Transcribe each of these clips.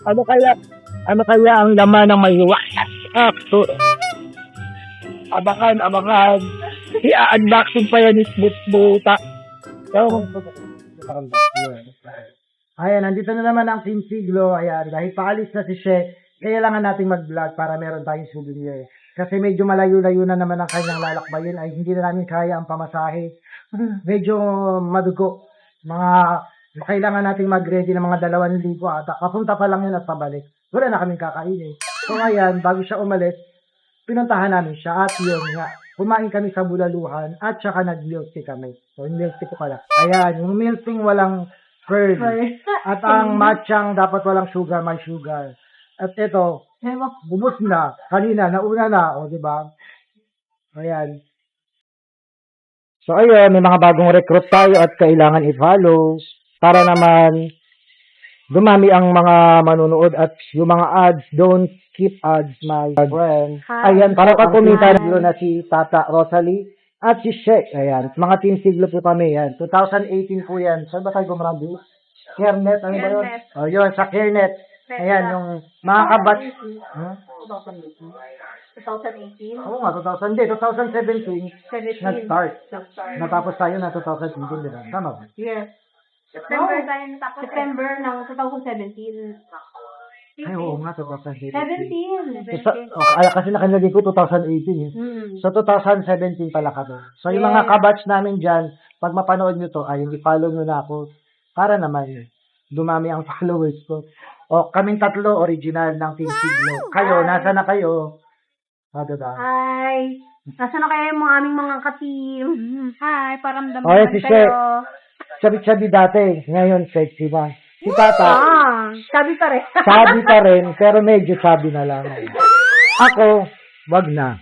Ano kaya, ano kaya ang laman ng may so, abangan. I-unboxing pa yan ni Smooth Buta. So, Ayan, nandito na naman ang Team Siglo. Ayan, dahil paalis na si She, kailangan nating mag-vlog para meron tayong souvenir. Kasi medyo malayo-layo na naman ang kanyang lalakbayin ay hindi na namin kaya ang pamasahe. Medyo madugo. Kailangan nating mag-ready ng mga 2,000 ata. Kapunta pa lang yun at pabalik. Wala na kaming kakainin. So ayan, bago siya umalis, pinuntahan namin siya at yun nga. Kumain kami sa Bulaluhan at saka nag-milk tea kami. So, yung milk tea ko pala. Ayan, yung milk tea walang curd. At ang matchang dapat walang sugar, may sugar. At ito, bubos na. Kanina, nauna na. O, diba? Ayan. So, ayun, may mga bagong recruit tayo at kailangan i-follow para naman dumami ang mga manunood at yung mga ads, don't skip ads, my friend. Hi. Ayan, para ka kumita na si Tata Rosalie at si Sheikh. Ayan, mga Team Siglo po kami. Yan, 2018 po yan. Saan ba tayo gumrado? Carenet, ano ba yun? O, yun, sa Carenet. Ayan, yung mga kabatch. 2018? Oo nga, 2017. 17. Nag-start. Natapos tayo na 2018, di ba? Tama ba? Yes. September tayo natapos. September ng 2017. Ay, oo nga, 2017. 17. Ay, kasi nakalagay ko 2018 eh. So, 2017 pala kami. So, yung mga kabatch namin dyan, pag mapanood nyo to, ay, i-follow nyo na ako para naman dumami ang followers ko. O, kaming tatlo original ng Team Siglo. Kayo, nasa na kayo? Diba? Hi. Nasaan na kayo yung mga aming mga ka-team? Hi, paramdaman Oh, si She. kayo. Sabi dati, ngayon sexy ba? Si Tata, Sabi pa rin. sabi pa rin, pero medyo sabi na lang. Ako, wag na.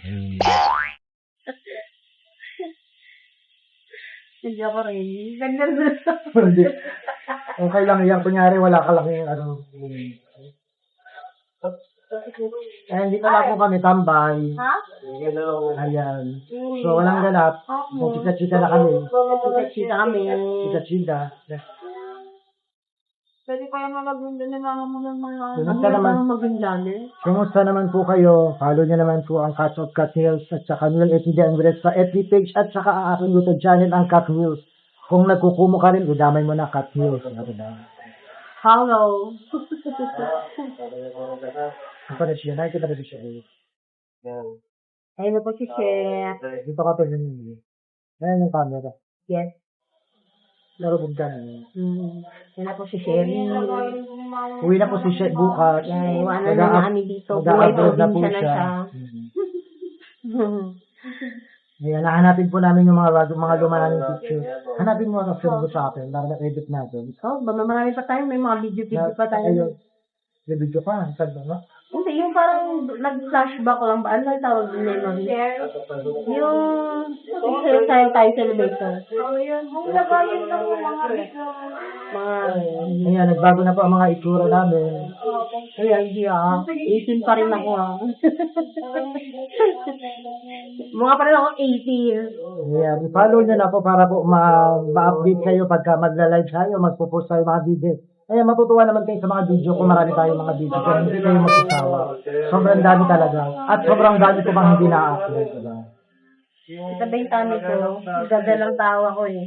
Hindi ako rin. Ganda na. Hindi. Okay lang yan. Kunyari, wala ka lang yung ano. Hindi na lang po kami tambay. Ha? Ayan. So, walang ganap. So, chika-chika na kami. Chika kami. Chika-chika. Pwede kaya malagunda na lang mo ng mga Kumusta naman? magundanin? Kumusta naman po kayo? Follow nyo naman po ang Cat of Cat Hills at saka Neil FB Andres sa FB page at saka ang aking YouTube channel ang Cat Hills. Kung nagkukumo ka rin, udamay mo na Cat Hills. Hello. Ang pa na siya. Nakikita na siya. Ayun na po si Chef. Dito ka pa rin. Ayan yung camera. Yes. Narubog ka na. Yan na po si Sherry. Uwi na po si Chef bukas. Yan, iwanan na namin dito. Buhay Mag-upload na po probinsya na siya. siya. Ayan, nahanapin po namin yung mga luma namin picture. Hanapin mo ang sumunod sa akin para na-edit natin. Oh, marami pa tayo. May mga video pa tayo. Ayun. May video pa. Saan ba? Hindi, yung parang nag-flashback lang ba? Ano yung tawag ng memory? Yung tayo celebration. Oo, yun. Nagbago na po mga video. Ayan, nagbago na po ang mga itsura namin. Kaya hindi 18 pa rin ako Mga pa rin ako 18. Ayan, follow nyo na po para po ma-update kayo pagka magla-live tayo, magpo-post tayo mga video. Ayan, matutuwa naman kayo sa mga video kung marami tayong mga video kung hindi kayo magsasawa. Sobrang dami talaga. At sobrang dami ko bang hindi na-upload. Diba? Ito ba yung tummy ko? Ganda lang tawa ko eh.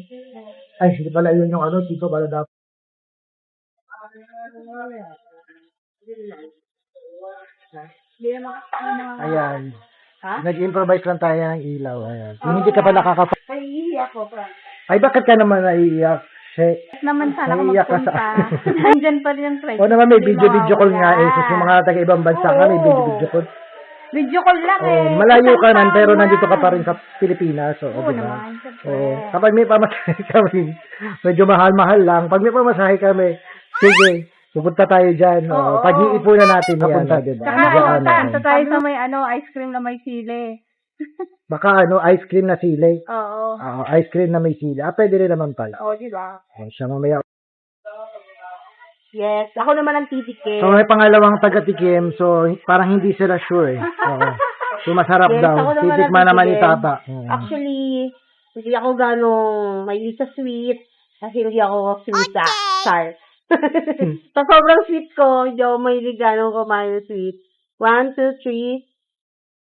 Ay, hindi pala yun yung ano, Tito, pala dapat. Ayan. Ha? Nag-improvise lang tayo ng ilaw. Ayan. Kung hindi ka pa nakakapa... Naiiyak ko pa. Ay, bakit ka naman naiiyak? Naman sana ako Naiiyak ka magpunta. sa... Nandyan pa rin ang price. O naman may video call nga eh. So, yung mga taga-ibang bansa nga may video call. Video call lang eh. Oh, malayo ka man pero nandito ka pa rin sa Pilipinas. So, Oo diba? naman. Siyempre. Oh, kapag may pamasahe kami, medyo mahal-mahal lang. Pag may pamasahe kami, sige, pupunta tayo dyan. Oo. Pag-iipunan natin yan. Papunta, diba? Saka punta tayo sa may ice cream na may sili. Baka ice cream na sili. Oo. Ice cream na may sili. Pwede rin naman pala. Oo, di ba? Siya mamaya. Yes. Ako naman ang titikim. So, may pangalawang taga-tikim. So, parang hindi sila sure. Oo. So, masarap Yes, daw. ako naman Titikman ang naman ni titikim. Tata. Actually, hindi ako ganong may sa sweet. Kasi hindi ako sweet sa salt. Sa sobrang sweet ko, hindi ako mahilig ganong kumain ng sweet. 1, 2, 3.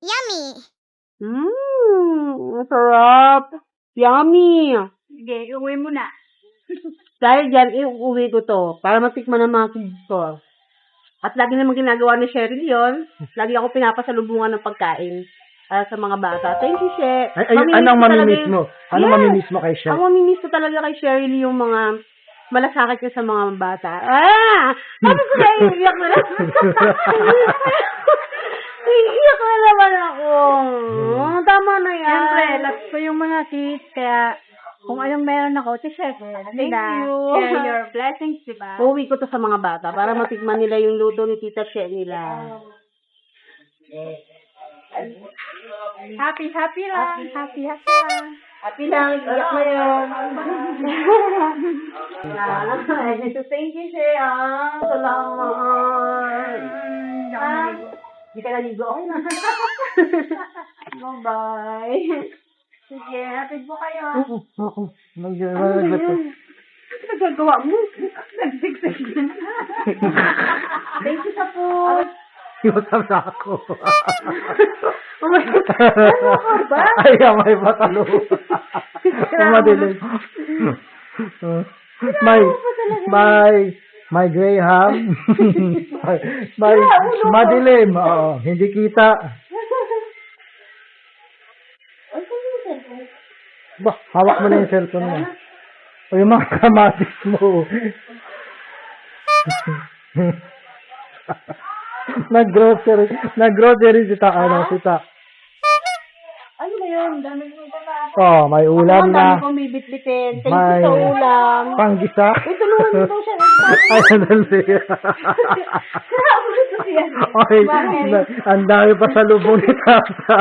Yummy! Masarap. Yummy. Sige, uwi mo na. Dahil dyan, iuwi ko to para matikman ng mga kids ko. At lagi naman ginagawa ni Cheryl yun. Lagi ako pinapasalubungan ng pagkain sa mga bata. Thank you, She. Anong mamimiss mo? Anong mamimiss mo kay Chef? Ang mamimiss ko talaga kay Cheryl yung mga malasakit niya sa mga bata. Sabi ko na, iiyak na lang. Iiyak na naman ako. Tama na yan. Siyempre, love ko yung mga kids, kaya kung anong meron ako, share ko na. Thank you. Share your blessings, diba? Uuwi ko to sa mga bata para matikman nila yung luto ni Tita Che nila. Happy lang. Happy lang. Happy lang, iyak na yun. Thank you, Che. Salamat. Hindi ka naligo. Okay na. Bye-bye. Sige, hatid mo kayo. Oo. Ano nagagawa mo? Nagsigsig din. Thank you sa food. Iwasap na ako. Oh my God. Ano ka ba? Ay, may patalo. Madilim. May Graham. may madilim. Oo, hindi kita. Bah, hawak mo na yung cellphone mo. O yung mga kamatis mo. Nag-grocery si Ta. Ano ba yun? Dami mo ito na. Oh, may ulam Ang na. dami kong bibit-bitin. Thank May- you sa ulam. Panggisa. Uy, tulungan mo daw siya. Ay, dali. Okay, ang dami pa sa lubong ni Tata.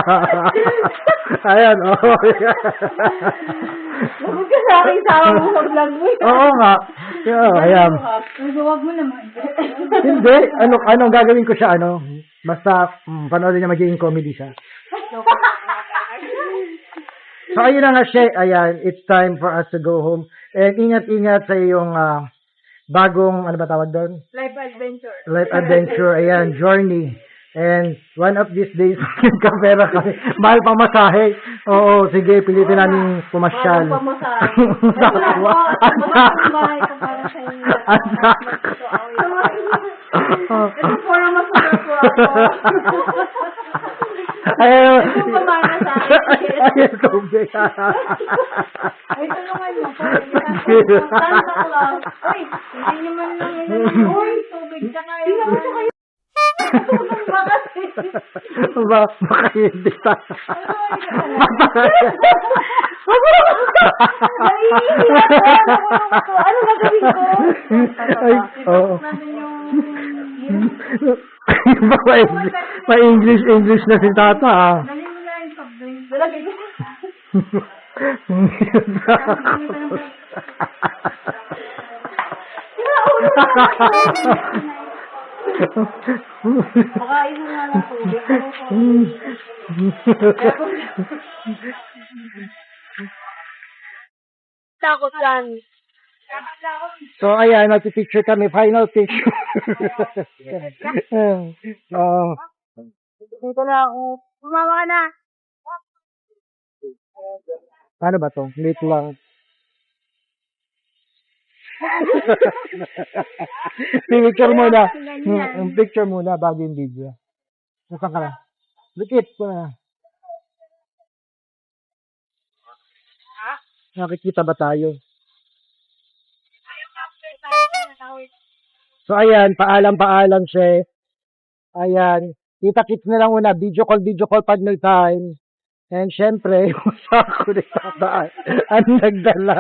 Ayan, oh. Lagot ka sa akin sa ako sa vlog mo. Oo nga. Yeah, ayan. Huwag mo naman. Hindi. Anong gagawin ko siya, Basta, panoorin niya magiging comedy siya. So, ayun na nga siya. Ayan, it's time for us to go home. And ingat-ingat sa iyong bagong, ano ba tawag doon? Life adventure. Life adventure. Ayan, journey. And one of these days, magkapera kami. Mahal pa masahe. Oo, sige, pilitin namin pumasyal. Mahal pa masahe. Anak. Bahay ko para sa inyo. Anak. Ito po na masarap po ako. Ayun. Ito pamana sa akin. Ayun, tubig. Ay, tulungan mo. Santa Claus. Uy, hindi naman lang yun. Uy, tubig ka kayo. Baka hindi tayo. Ano gagawin ko? Ay, oo. Natin yung... Pa-English na si Tata, Dali mo na yung soft drink. Lalagay ko. Makain mo nga ng tubig. Takot yan. So, ayan, nagpipicture kami. Final picture. Oo. Dito na ako. Pumawa ka na. Paano ba to? Late lang. Picture muna. Picture muna bago yung video. Nasaan ka na? Lukit ko na. Nakikita ba tayo? So, ayan. Paalam siya. Ayan. Kita-kits na lang muna. Video call pag may time. And syempre, usa ko ni Tata ang nagdala.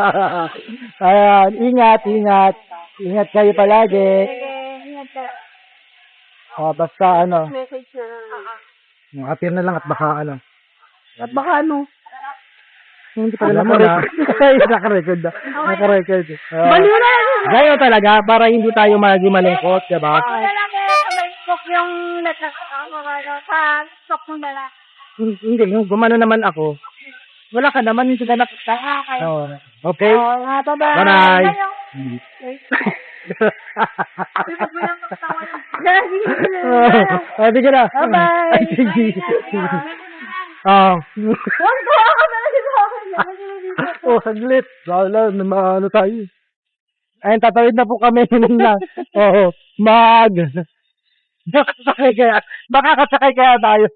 Ayan, ingat. Ingat kayo palagi. Ingat ka. Basta Message na. appear na lang at baka At baka ano? Hindi pa alam mo na. Naka-record na. Naka-record. Baliw na lang. Gayo talaga, para hindi tayo maging malungkot, diba? Yung sa stop mo na lang. Hindi, gumano naman ako. Wala ka naman, hindi ka nakita. Okay. Okay? Bye-bye. Bye-bye. Sabi ko na. Bye-bye. Ay, sige. Ah. Oh, saglit. Wala, ano tayo. Ayun, tatawid na po kami na. Oo. Makakasakay kaya tayo.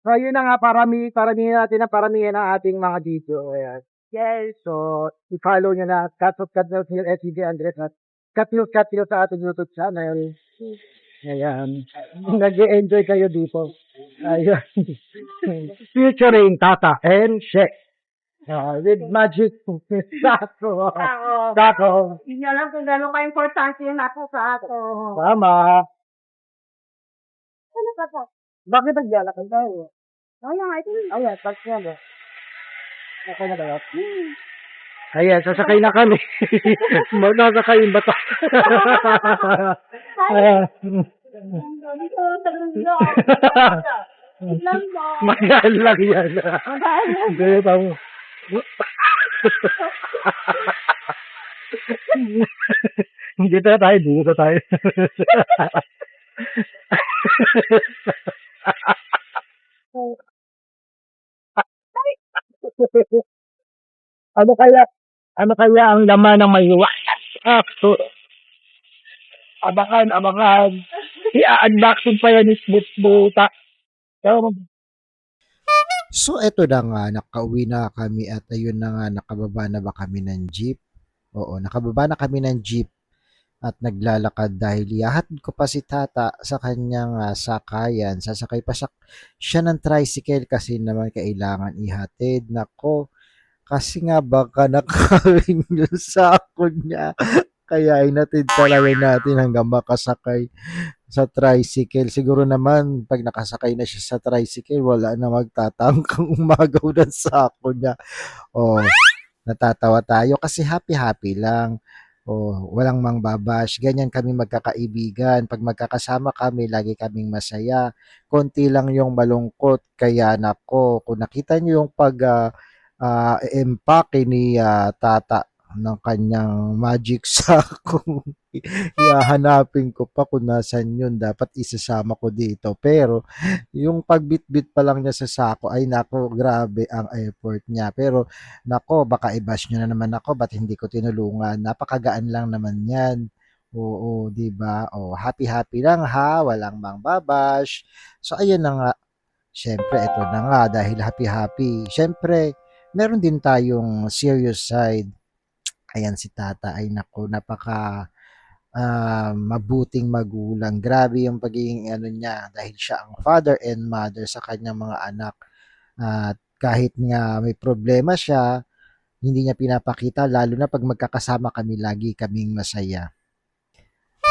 So, yun na nga, paramihin ang ating mga video. Ayan. Yes. So, i-follow nyo na Cats of Cat News Hill, SCG Andres at Cat News sa ating YouTube channel. Ayan. Nag-enjoy kayo dito. Ayan. Featuring Tata. And She. With magic. Sako. Sako. Hindi nyo alam kung gano'n ka-importante yung ako sa ato. Tama. Ano ka pa? Bakit naglalakad tayo? Kaya nga ito. Ayan, tapos yan. Okay na ba? Ayan, sasakay na kami. Nasakay ba ito? Ayan. Dito, tagal nila. Lang mo. Mahal lang yan. Gaya pa mo. Dito na tayo, dito tayo. Ano kaya ang laman ng may WhatsApp? Abangan. I-unboxing pa yan ni Smooth Buta. So eto na nga, nakauwi na kami at ayun na nga, nakababa na ba kami ng jeep? Oo, nakababa na kami ng jeep at naglalakad dahil ihahatid ko pa si Tata sa kanyang sakayan. Sasakay pa siya ng tricycle kasi naman kailangan ihatid. Nako, kasi nga baka nakawin yung sako niya. Kaya inatid talaga natin hanggang makasakay sa tricycle. Siguro naman, pag nakasakay na siya sa tricycle, wala na magtatangkang umagaw ng sako niya. Oh, natatawa tayo kasi happy-happy lang. Oh, walang mangbabash. Ganyan kami magkakaibigan. Pag magkakasama kami, lagi kaming masaya. Konti lang yung malungkot. Kaya nako, kung nakita niyo yung empake ni Tata ng kanyang magic sako. Ihahanapin ko pa kung nasan yun. Dapat isasama ko dito. Pero, yung pagbitbit pa lang niya sa sako, ay nako, grabe ang effort niya. Pero, nako, baka i-bash nyo na naman ako. Ba't hindi ko tinulungan? Napakagaan lang naman yan. Oo, di ba? Oh, happy-happy lang ha. Walang mangbabash. So, ayun na nga. Siyempre, ito na nga. Dahil happy-happy. Siyempre, meron din tayong serious side. Ayan si Tata ay naku, mabuting magulang. Grabe yung pagiging ano niya dahil siya ang father and mother sa kanyang mga anak. At kahit nga may problema siya, hindi niya pinapakita lalo na pag magkakasama kami lagi kaming masaya.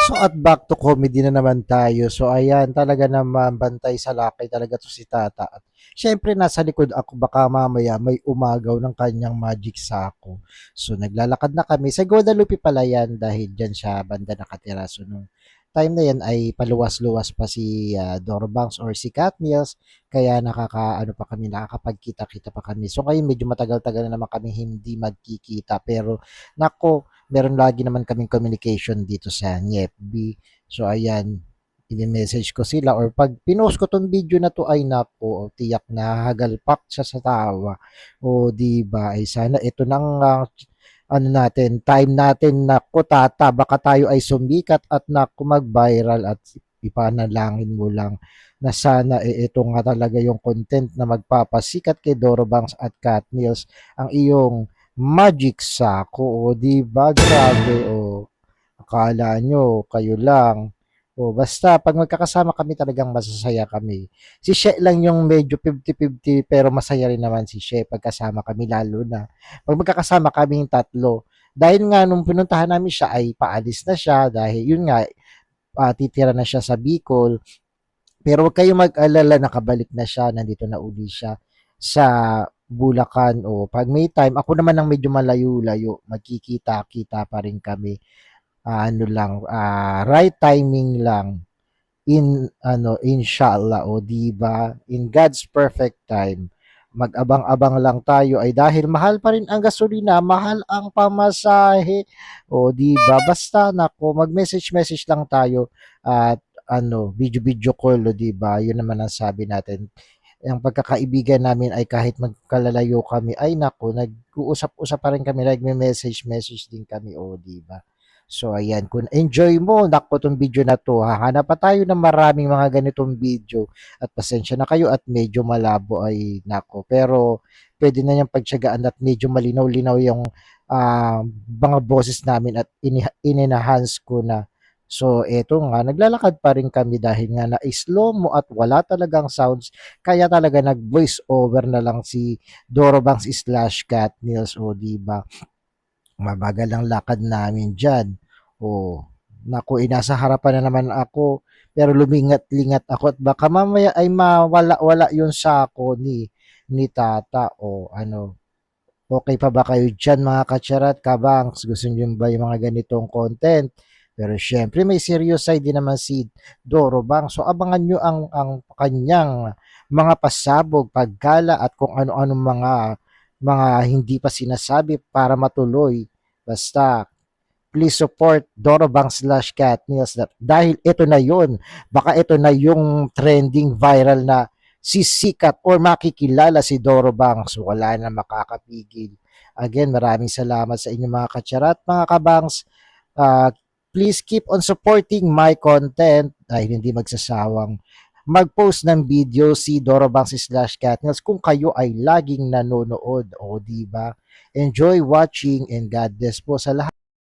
So at back to comedy na naman tayo. So ayan, talaga naman bantay sa lakay talaga to si Tata. At syempre nasa likod ako baka mamaya may umagaw ng kanyang magic sako. So naglalakad na kami. Sa Guadalupe pala yan dahil dyan siya banda nakatira. So nung time na yan ay paluwas-luwas pa si Dorbangs or si Katniels. Kaya nakakapagkita-kita pa kami. So ngayon medyo matagal-tagal na naman kami hindi magkikita. Pero nako, meron lagi naman kaming communication dito sa NYFB. So, ayan, i-message ko sila or pag pinost ko tong video na to ay nako, tiyak na hagalpak siya sa tawa. O, di ba? Ay sana ito nang ano natin, time natin nako Tata, baka tayo ay sumikat at nako mag-viral at ipanalangin mo lang na sana ito nga talaga yung content na magpapasikat kay Dorobangs at Katniels ang iyong magic sako, o di ba? Grabe, o. Akala nyo, kayo lang. O, basta, pag magkakasama kami, talagang masasaya kami. Si She lang yung medyo 50-50, pero masaya rin naman si She pagkasama kami, lalo na. Pag magkakasama kami yung tatlo, dahil nga nung pinuntahan namin siya, ay paalis na siya, dahil yun nga, titira na siya sa Bicol. Pero wag kayong mag-alala, nakabalik na siya, nandito na uli siya sa Bulacan o pag may time, ako naman ang medyo malayo-layo, magkikita-kita pa rin kami. Ano lang, right timing lang inshallah o di ba? In God's perfect time. mag-abang-abang lang tayo ay dahil mahal pa rin ang gasolina, mahal ang pamasahe. O di ba? Basta nako, mag-message-message lang tayo at video-video call, o di ba? Yun naman ang sabi natin. Ang pagkakaibigan namin ay kahit magkalalayo kami, ay nako, nag-uusap-usap pa rin kami, nagme-message-message din kami, o di ba? So ayan, kung enjoy mo nako tong video na to, hahanap pa tayo ng maraming mga ganitong video at pasensya na kayo at medyo malabo ay nako. Pero pwede na niyang pagtiyagaan at medyo malinaw-linaw yung mga boses namin at in-enhance ko na. So eto nga, naglalakad pa rin kami dahil nga na-slow mo at wala talagang sounds. Kaya talaga nag-voice over na lang si Dorobangs slash Cat Meals, o diba? Mabagal ang lakad namin dyan. O, naku, inasa harapan na naman ako. Pero lumingat-lingat ako at baka mamaya ay mawala-wala yung sako ni tata. O ano, okay pa ba kayo dyan mga kacharat, kabangs? Gusto nyo ba yung mga ganitong content? Pero syempre may serious side din naman si Doro Bang. So abangan nyo ang kanyang mga pasabog, paggala at kung ano-anong mga hindi pa sinasabi para matuloy. Basta please support Dorobang slash Cat Meals dahil ito na yun. Baka ito na yung trending viral na sisikat or makikilala si Dorobangs. Wala na makakapigil. Again, maraming salamat sa inyo mga katsarat, mga kabangs. Please keep on supporting my content dahil hindi magsasawang mag-post ng video si Dorobangs slash Cat Meals kung kayo ay laging nanonood. O diba? Enjoy watching and God bless po sa lahat.